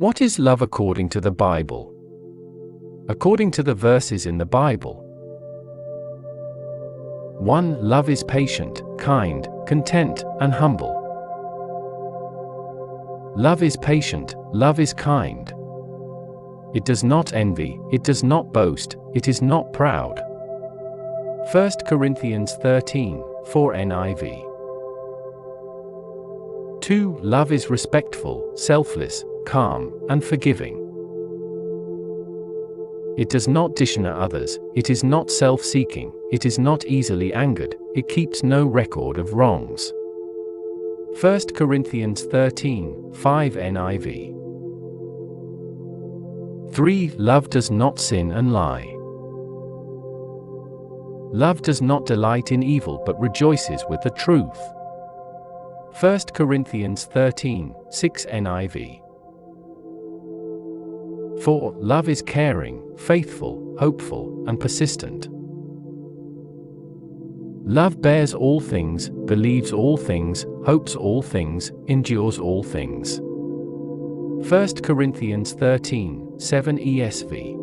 What is love according to the Bible? According to the verses in the Bible. 1. Love is patient, kind, content, and humble. Love is patient, love is kind. It does not envy, it does not boast, it is not proud. 1 Corinthians 13:4 NIV. 2. Love is respectful, selfless, calm, and forgiving. It does not dishonor others, it is not self-seeking, it is not easily angered, it keeps no record of wrongs. 1 Corinthians 13:5 NIV. 3. Love does not sin and lie. Love does not delight in evil but rejoices with the truth. 1 Corinthians 13:6 NIV. 4. Love is caring, faithful, hopeful, and persistent. Love bears all things, believes all things, hopes all things, endures all things. 1 Corinthians 13:7 ESV.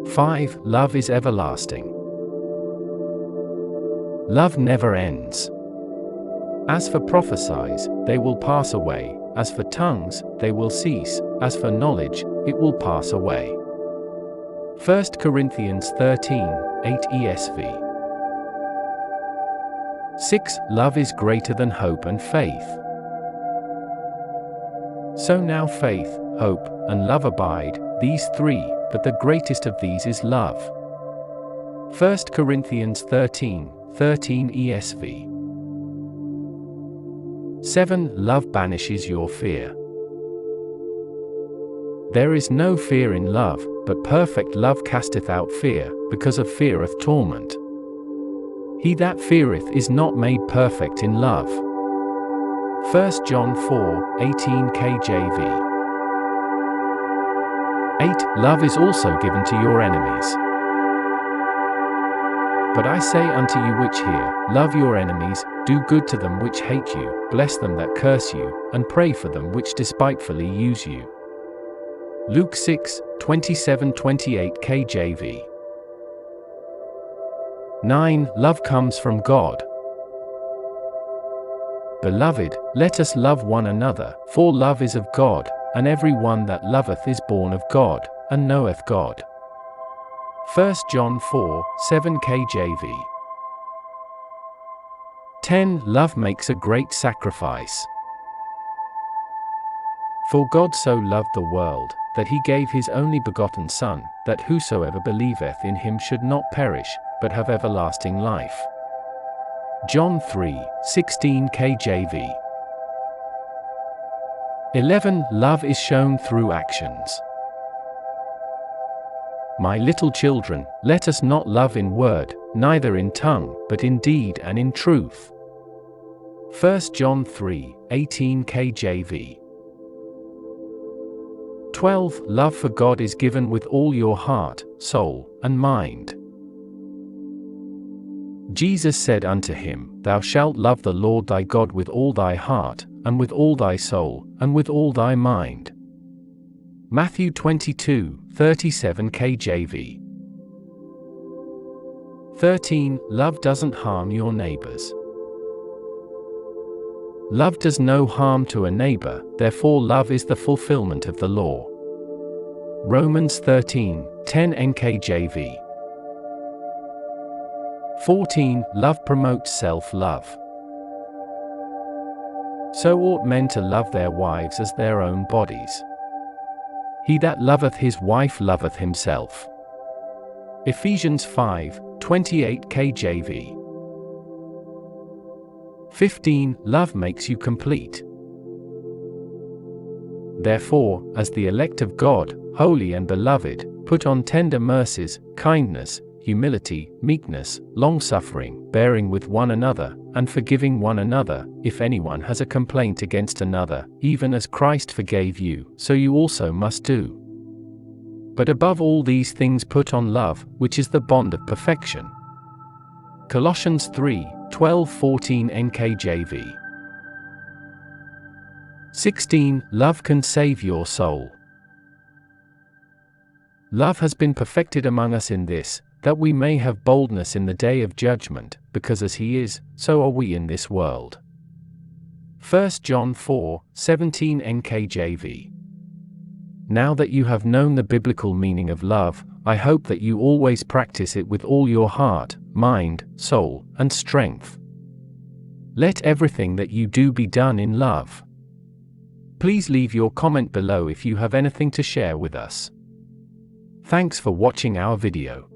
5. Love is everlasting. Love never ends. As for prophecies, they will pass away. As for tongues, they will cease. As for knowledge, it will pass away. 1 Corinthians 13:8 ESV. 6. Love is greater than hope and faith. So now faith, hope, and love abide, these three, but the greatest of these is love. 1 Corinthians 13:13 ESV. 7. Love banishes your fear. There is no fear in love, but perfect love casteth out fear, because of feareth torment. He that feareth is not made perfect in love. 1 John 4:18 KJV. 8. Love is also given to your enemies. But I say unto you which hear, love your enemies, do good to them which hate you, bless them that curse you, and pray for them which despitefully use you. Luke 6:27-28 KJV. 9. Love comes from God. Beloved, let us love one another, for love is of God, and every one that loveth is born of God, and knoweth God. 1 John 4:7 KJV. 10. Love makes a great sacrifice. For God so loved the world, that he gave his only begotten Son, that whosoever believeth in him should not perish, but have everlasting life. John 3:16 KJV. 11. Love is shown through actions. My little children, let us not love in word, neither in tongue, but in deed and in truth. 1 John 3:18 KJV. 12. Love for God is given with all your heart, soul, and mind. Jesus said unto him, Thou shalt love the Lord thy God with all thy heart, and with all thy soul, and with all thy mind. Matthew 22:37 KJV. 13. Love doesn't harm your neighbors. Love does no harm to a neighbor, therefore love is the fulfillment of the law. Romans 13:10 NKJV. 14. Love promotes self-love. So ought men to love their wives as their own bodies. He that loveth his wife loveth himself. Ephesians 5:28 KJV. 15. Love makes you complete. Therefore, as the elect of God, holy and beloved, put on tender mercies, kindness, humility, meekness, long-suffering, bearing with one another, and forgiving one another, if anyone has a complaint against another, even as Christ forgave you, so you also must do. But above all these things put on love, which is the bond of perfection. Colossians 3:12-14 NKJV. 16. Love can save your soul. Love has been perfected among us in this, that we may have boldness in the day of judgment, because as He is, so are we in this world. 1 John 4:17 NKJV. Now that you have known the biblical meaning of love, I hope that you always practice it with all your heart, mind, soul, and strength. Let everything that you do be done in love. Please leave your comment below if you have anything to share with us. Thanks for watching our video.